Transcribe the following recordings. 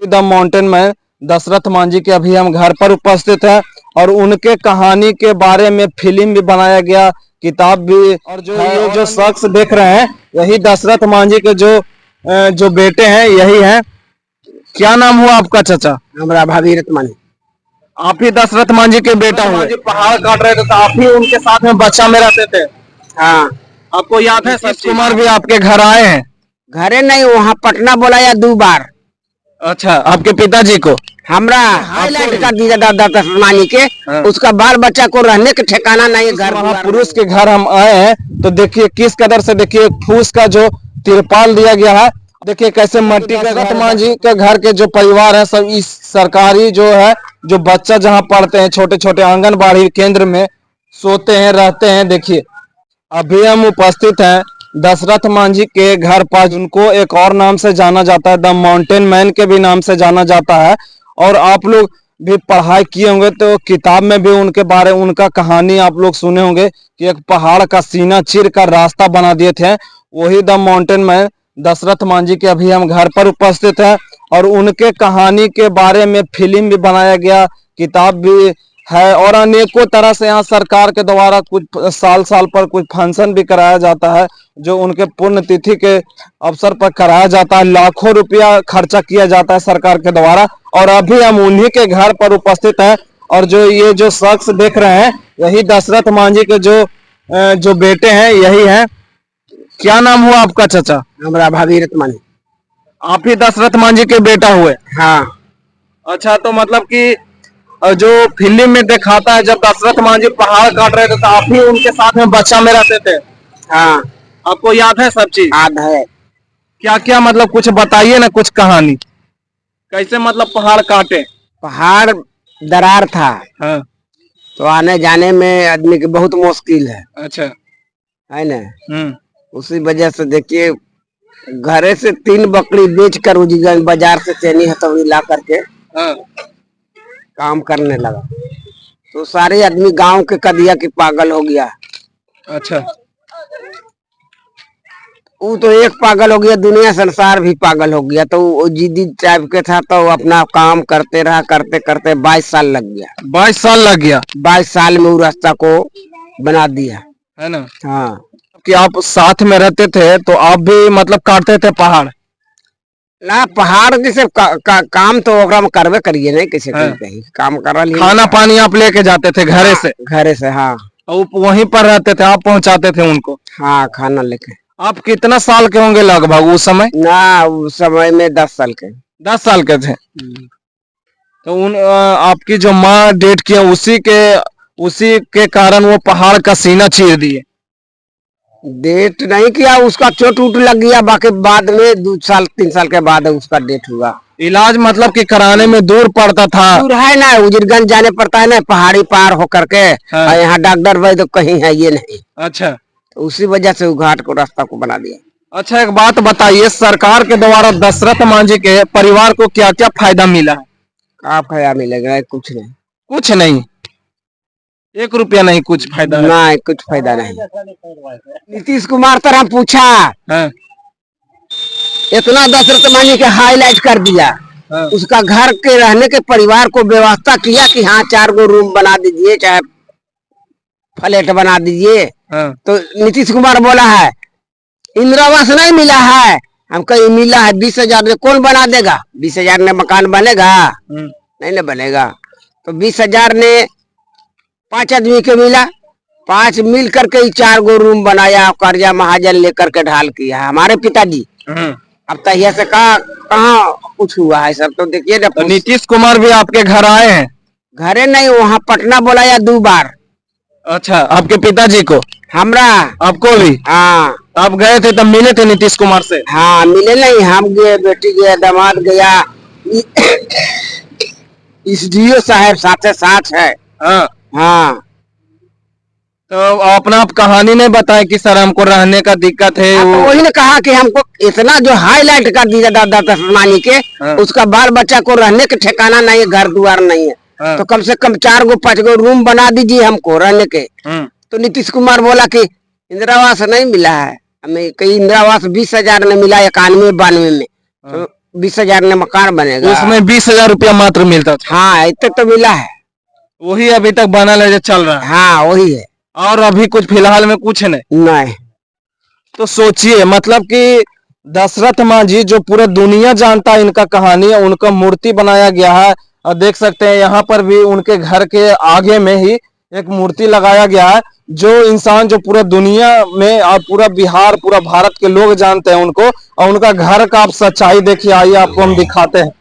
The mountain में दशरथ मांझी के अभी हम घर पर उपस्थित हैं और उनके कहानी के बारे में फिल्म भी बनाया गया, किताब भी। और ये जो शख्स देख रहे हैं यही दशरथ मांझी के जो बेटे हैं यही हैं। क्या नाम हुआ आपका चाचा? हमारा भागीरथ मानी। आप ही दशरथ मांझी के बेटा हुए? पहाड़ काट रहे थे तो आप ही उनके साथ में बच्चा में रहते थे? हाँ, आपको याद है? सतीश कुमार भी आपके घर आए हैं? घरे नहीं, वहाँ पटना बुलाया 2 बार। अच्छा, आपके पिताजी को? हमरा हाईलाइट कर दिया दादा दशरथ मानी के। हाँ। उसका बाल बच्चा को रहने के ठिकाना नहीं, घर महापुरुष के घर हम आए हैं तो देखिए किस कदर से, देखिए फूस का जो तिरपाल दिया गया है, देखिए कैसे मट्टी का। दशरथ मांझी के घर के जो परिवार है सब इस सरकारी जो है, जो बच्चा जहाँ पढ़ते हैं छोटे छोटे आंगनबाड़ी केंद्र में सोते हैं, रहते हैं। देखिए अभी हम उपस्थित हैं दशरथ मांझी के घर पर, उनको एक और नाम से जाना जाता है, द माउंटेन मैन के भी नाम से जाना जाता है। और आप लोग भी पढ़ाई किए होंगे तो किताब में भी उनके बारे, उनका कहानी आप लोग सुने होंगे कि एक पहाड़ का सीना चीर कर रास्ता बना दिए थे, वही the mountain man Dashrath Manjhi के अभी हम घर पर उपस्थित हैं और उनके कहानी के बारे में फिल्म भी बनाया गया, किताब भी है। और अनेकों तरह से यहाँ सरकार के द्वारा कुछ साल पर कुछ फंक्शन भी कराया जाता है जो उनके पुण्यतिथि के अवसर पर कराया जाता है। लाखों रुपया खर्चा किया जाता है सरकार के द्वारा। और अभी हम उन्हीं के घर पर उपस्थित हैं और ये जो शख्स देख रहे हैं यही दशरथ मांझी के जो बेटे हैं यही हैं। क्या नाम हुआ आपका चाचा? हमारा भागीरथ मानी। आप ही दशरथ मांझी के बेटा हुए? हाँ। अच्छा, तो मतलब कि जो फिल्म में दिखाता है जब दशरथ मांझी पहाड़ काट रहे थे तो आप ही उनके साथ में बच्चा में रहते थे? हाँ, आपको याद है सब चीज? याद है। क्या क्या मतलब कुछ बताइए ना, कुछ कहानी कैसे मतलब पहाड़ काटे? पहाड़ दरार था। हाँ। तो आने जाने में आदमी की बहुत मुश्किल है अच्छा। है ना। उसी वजह से देखिए घरे से 3 बकरी बेच कर उजगंज बाजार से चैनी हथौड़ी ला करके हाँ। काम करने लगा। तो सारे आदमी गांव के कदिया की पागल हो गया। अच्छा। वो तो एक पागल हो गया, दुनिया संसार भी पागल हो गया। तो वो जिद्दी टाइप के था तो अपना काम करते रहा, करते करते 22 साल लग गया। 22 साल लग गया? 22 साल में वो रास्ता को बना दिया है ना। हाँ। कि आप साथ में रहते थे तो आप भी मतलब काटते थे पहाड़? ना, पहाड़ जैसे काम तो ओकरा में करवे करिए नहीं, किसी कहीं काम कर लिया। खाना पानी आप लेके जाते थे घरे से? घरे से हाँ। और वहीं पर रहते थे, आप पहुंचाते थे उनको? हाँ, खाना लेके। आप कितना साल के होंगे लगभग उस समय? ना, उस समय में 10 साल के। 10 साल के थे। तो आपकी जो माँ डेट किया उसी के कारण वो पहाड़ का सीना चीर दिए? डेट नहीं किया, उसका चोट उट लग गया। बाकी बाद में 2 साल 3 साल के बाद उसका डेट हुआ। इलाज मतलब कि कराने में दूर पड़ता था? दूर है ना, उजरगंज जाने पड़ता है ना, पहाड़ी पार होकर के। हाँ। यहाँ डॉक्टर वैद्य कहीं है ये नहीं। अच्छा। तो उसी वजह से घाट को रास्ता को बना दिया। अच्छा, एक बात बताइए, सरकार के द्वारा दशरथ मांझी के परिवार को क्या क्या फायदा मिला है? क्या फायदा मिलेगा? कुछ नहीं। कुछ नहीं? 1 रुपया नहीं? कुछ फायदा है? नहीं, कुछ फायदा नहीं। नीतीश कुमार तरह पूछा, हाँ। इतना दशरथ मांझी के हाईलाइट कर दिया। हाँ। उसका घर के रहने के परिवार को व्यवस्था किया कि हाँ 4 गो रूम बना दीजिए, चाहे फ्लैट बना दीजिए। हाँ। तो नीतीश कुमार बोला है इंदिरा आवास नहीं मिला है। हम कहीं मिला है 20,000 में, कौन बना देगा? 20,000 में मकान बनेगा? नहीं ना बनेगा। तो 20,000 ने 5 आदमी के मिला, 5 मिल करके 4 गो रूम बनाया, कर्जा महाजन लेकर के ढाल किया हमारे पिताजी। अब तहिया से कहाँ कुछ हुआ है सब। तो देखिए ना, तो नीतीश कुमार भी आपके घर आए हैं? घरे नहीं, वहाँ पटना बुलाया 2 बार। अच्छा, आपके पिताजी को? हमरा आपको भी? हाँ। आप गए थे तब मिले थे नीतीश कुमार से? हाँ, मिले नहीं, हम गए, बेटी गया, दामाद गया, SDO साहब साथ साथ है। हाँ। हाँ। तो अपना आप कहानी नहीं बताए कि सर हमको रहने का दिक्कत है? तो वही ने कहा कि हमको इतना जो हाईलाइट कर दिया दादा दशरथ मांझी के। हाँ। उसका बाल बच्चा को रहने के ठिकाना नहीं है, घर द्वार नहीं है। हाँ। तो कम से कम 4 गो 5 गो रूम बना दीजिए हमको रहने के। तो नीतीश कुमार बोला कि इंदिरा आवास नहीं मिला है हमें। कहीं इंदिरा आवास 20,000 ने मिला 91-92 में। तो 20,000 में मकान बनेगा। उसमें 20,000 रुपया मात्र मिलता था। हाँ इतना तो मिला है। वही अभी तक बना ले जो चल रहा है। हाँ वही है। और अभी कुछ फिलहाल में कुछ नहीं। नहीं। तो सोचिए मतलब कि दशरथ मांझी जो पूरा दुनिया जानता है इनका कहानी है, उनका मूर्ति बनाया गया है। और देख सकते हैं यहाँ पर भी उनके घर के आगे में ही एक मूर्ति लगाया गया है। जो इंसान जो पूरा दुनिया में और पूरा बिहार पूरा भारत के लोग जानते हैं उनको, और उनका घर का आप सच्चाई देखिए। आइए आपको हम दिखाते हैं।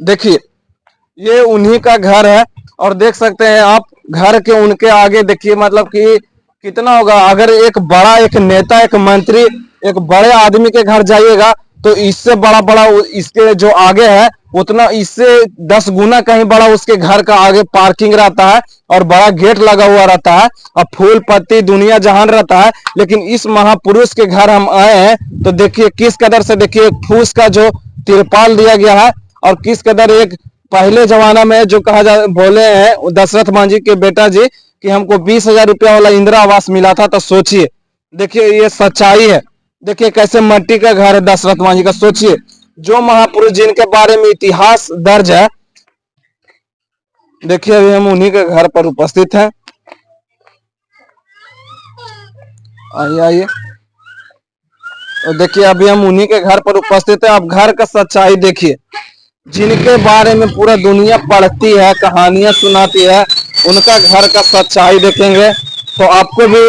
देखिए ये उन्हीं का घर है और देख सकते हैं आप घर के उनके आगे देखिए मतलब कि कितना होगा। अगर एक बड़ा एक नेता एक मंत्री एक बड़े आदमी के घर जाइएगा तो इससे बड़ा बड़ा इसके जो आगे है उतना इससे 10 गुना कहीं बड़ा उसके घर का आगे पार्किंग रहता है और बड़ा गेट लगा हुआ रहता है और फूल पत्ती दुनिया जहान रहता है। लेकिन इस महापुरुष के घर हम आए हैं तो देखिए किस कदर से देखिए फूस का जो तिरपाल दिया गया है और किस कदर एक पहले जमाना में जो कहा जा बोले हैं दशरथ मांझी के बेटा जी कि हमको 20,000 रुपया वाला इंदिरा आवास मिला था। तो सोचिए देखिए ये सच्चाई है। देखिए कैसे मट्टी का घर है दशरथ मांझी का। सोचिए जो महापुरुष जिनके बारे में इतिहास दर्ज है। देखिए अभी हम उन्हीं के घर पर उपस्थित हैं। आइए आइए। और देखिए अभी हम उन्हीं के घर पर उपस्थित हैं। आप घर का सच्चाई देखिए जिनके बारे में पूरा दुनिया पढ़ती है कहानियां सुनाती है उनका घर का सच्चाई देखेंगे तो आपको भी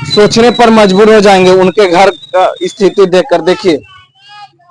सोचने पर मजबूर हो जाएंगे उनके घर का स्थिति देखकर। देखिए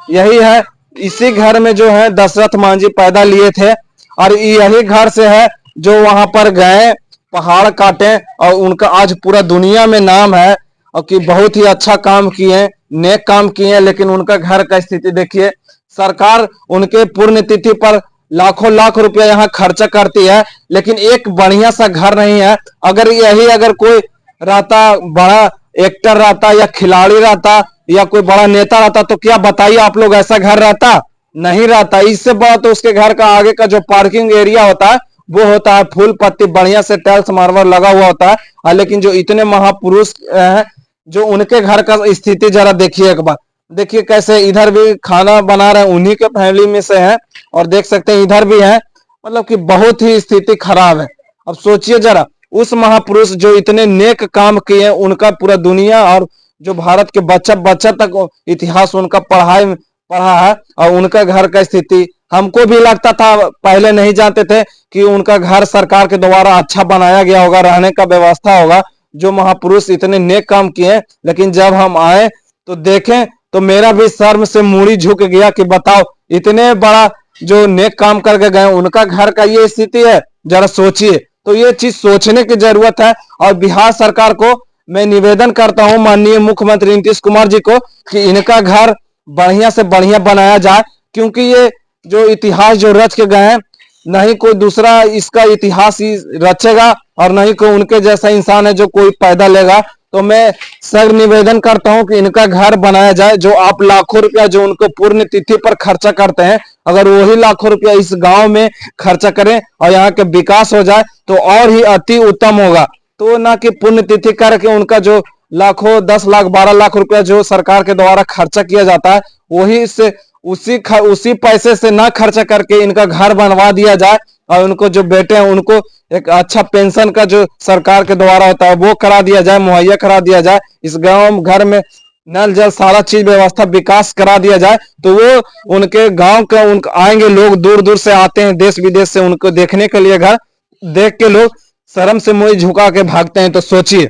यही है इसी घर में जो है दशरथ मांझी पैदा लिए थे और यही घर से है जो वहां पर गए पहाड़ काटे और उनका आज पूरा दुनिया में नाम है और कि बहुत ही अच्छा काम किए नेक काम किए। लेकिन उनका घर का स्थिति देखिए। सरकार उनके पुण्यतिथि पर लाखों लाख रुपया यहाँ खर्चा करती है लेकिन एक बढ़िया सा घर नहीं है। अगर यही अगर कोई रहता बड़ा एक्टर रहता या खिलाड़ी रहता या कोई बड़ा नेता रहता तो क्या बताइए आप लोग ऐसा घर रहता नहीं रहता। इससे बड़ा तो उसके घर का आगे का जो पार्किंग एरिया होता है वो होता है फूल पत्ती बढ़िया से टाइल्स मार्बल लगा हुआ होता है। लेकिन जो इतने महापुरुष हैं जो उनके घर का स्थिति जरा देखिए एक बार। देखिए कैसे इधर भी खाना बना रहे हैं उन्हीं के फैमिली में से हैं और देख सकते हैं इधर भी है मतलब कि बहुत ही स्थिति खराब है। अब सोचिए जरा उस महापुरुष जो इतने नेक काम किए उनका पूरा दुनिया और जो भारत के बच्चा बच्चा तक इतिहास उनका पढ़ा है और उनका घर का स्थिति हमको भी लगता था पहले नहीं जानते थे कि उनका घर सरकार के द्वारा अच्छा बनाया गया होगा रहने का व्यवस्था होगा। जो महापुरुष इतने नेक काम किए लेकिन जब हम आए तो देखें तो मेरा भी शर्म से मूड़ी झुक गया कि बताओ इतने बड़ा जो नेक काम करके गए उनका घर का ये स्थिति है। जरा सोचिए। तो ये चीज सोचने की जरूरत है और बिहार सरकार को मैं निवेदन करता हूं माननीय मुख्यमंत्री नीतीश कुमार जी को कि इनका घर बढ़िया से बढ़िया बनाया जाए क्योंकि ये जो इतिहास जो रच के गए हैं नहीं कोई दूसरा इसका इतिहास ही रचेगा और नहीं कोई उनके जैसा इंसान है जो कोई पैदा लेगा। तो मैं सर निवेदन करता हूं कि इनका घर बनाया जाए। जो आप लाखों रुपया जो उनको पुण्य तिथि पर खर्चा करते हैं अगर वही लाखों रुपया इस गांव में खर्चा करें और यहाँ के विकास हो जाए तो और ही अति उत्तम होगा। तो ना कि पुण्य तिथि करके उनका जो लाखों 10 लाख 12 लाख रुपया जो सरकार के द्वारा खर्चा किया जाता है वही से उसी पैसे से ना खर्चा करके इनका घर बनवा दिया जाए और उनको जो बेटे हैं उनको एक अच्छा पेंशन का जो सरकार के द्वारा होता है वो करा दिया जाए मुहैया करा दिया जाए। इस गांव घर में नल जल सारा चीज व्यवस्था विकास करा दिया जाए तो वो उनके गांव के उनके आएंगे लोग दूर दूर से आते हैं देश विदेश से उनको देखने के लिए। घर देख के लोग शर्म से मुंह झुका के भागते हैं। तो सोचिए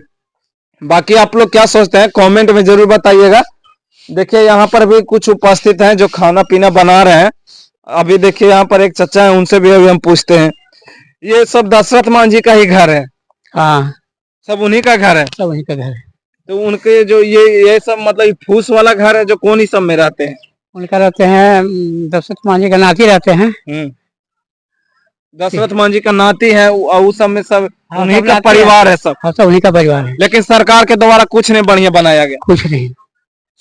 बाकी आप लोग क्या सोचते हैं कमेंट में जरूर बताइएगा। देखिए यहाँ पर भी कुछ उपस्थित हैं जो खाना पीना बना रहे हैं। अभी देखिए यहाँ पर एक चचा है उनसे भी अभी हम पूछते हैं। ये सब दशरथ मांझी का ही घर है? हाँ सब उन्हीं का घर है? सब वहीं का घर है। तो उनके जो ये सब मतलब फूस वाला घर है जो कौन ही सब में रहते हैं? उनका रहते हैं दशरथ मांझी का नाती रहते हैं। दशरथ मांझी का नाती है और उस सब में सब हाँ, उन्हीं सब का नाती परिवार है सब? हाँ सब उन्हीं का परिवार है। लेकिन सरकार के द्वारा कुछ नहीं बढ़िया बनाया गया? कुछ नहीं।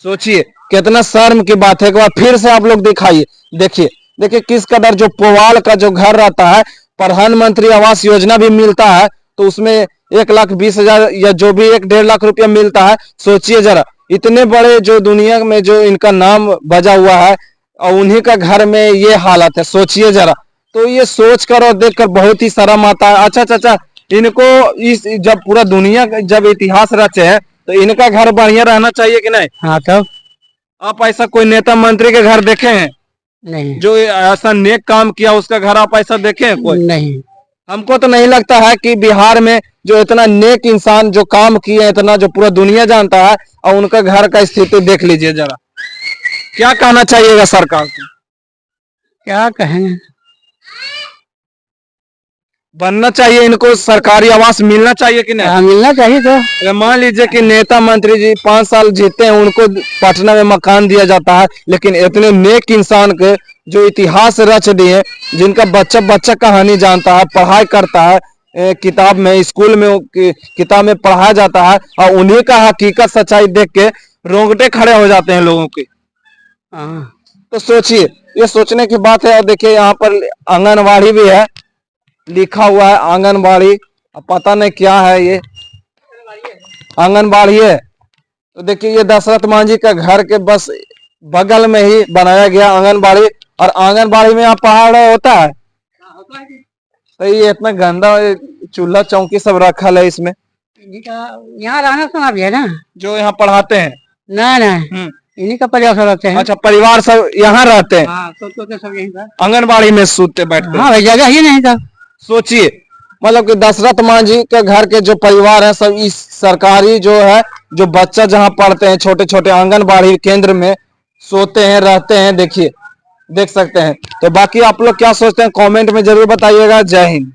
सोचिए कितना शर्म की बात है। एक बार फिर से आप लोग दिखाइए। देखिए देखिए किस कदर जो पुवाल का जो घर रहता है प्रधानमंत्री आवास योजना भी मिलता है तो उसमें 1,20,000 या जो भी 1-1.5 लाख रुपया मिलता है। सोचिए जरा, इतने बड़े जो दुनिया में जो इनका नाम बजा हुआ है और उन्हीं का घर में ये हालत है, सोचिए जरा। तो ये सोच कर और देख कर बहुत ही शर्म आता है। अच्छा चाचा, इनको इस जब पूरा दुनिया का जब इतिहास रचे है तो इनका घर बढ़िया रहना चाहिए कि नहीं? हाँ तब आप ऐसा कोई नेता मंत्री के घर देखे हैं नहीं, जो ऐसा नेक काम किया उसका घर आप ऐसा देखे हैं कोई? नहीं, हमको तो नहीं लगता है कि बिहार में जो इतना नेक इंसान जो काम किए, इतना जो पूरा दुनिया जानता है, और उनका घर का स्थिति देख लीजिए जरा। क्या कहना चाहिएगा सरकार को? क्या कहेंगे। बनना चाहिए, इनको सरकारी आवास मिलना चाहिए कि नहीं? हाँ, मिलना चाहिए। तो अगर मान लीजिए कि नेता मंत्री जी 5 साल जीते हैं, उनको पटना में मकान दिया जाता है, लेकिन इतने नेक इंसान के जो इतिहास रच दिए, जिनका बच्चा बच्चा कहानी जानता है, पढ़ाई करता है, किताब में स्कूल में किताब में पढ़ाया जाता है, और उन्हीं का हकीकत सच्चाई देख के रोंगटे खड़े हो जाते हैं लोगों के। हाँ, तो सोचिए, ये सोचने की बात है। और देखिए यहाँ पर आंगनबाड़ी भी है, लिखा हुआ है आंगनबाड़ी, अब पता नहीं क्या है ये, आंगनबाड़ी है। तो देखिए ये दशरथ मांझी का घर के बस बगल में ही बनाया गया आंगनबाड़ी। और आंगनबाड़ी में यहाँ पहाड़ होता है, तो ये इतना गंदा चूल्हा चौकी सब रखल है इसमें। यहाँ रहना सुना भी है ना, जो यहाँ पढ़ाते हैं? नहीं, इन्हीं का परिवार सब रहते हैं। अच्छा, परिवार सब यहाँ रहते हैं? हाँ, तो सब यहीं पर। आंगनबाड़ी में सूते बैठते हैं? हाँ भाई, जगह ही नहीं था। सोचिए, मतलब कि दशरथ मांझी के घर के जो परिवार है सब इस सरकारी जो है, जो बच्चा जहाँ पढ़ते हैं छोटे छोटे आंगनबाड़ी केंद्र में सोते हैं, रहते हैं। देखिए, देख सकते हैं। तो बाकी आप लोग क्या सोचते हैं कमेंट में जरूर बताइएगा। जय हिंद।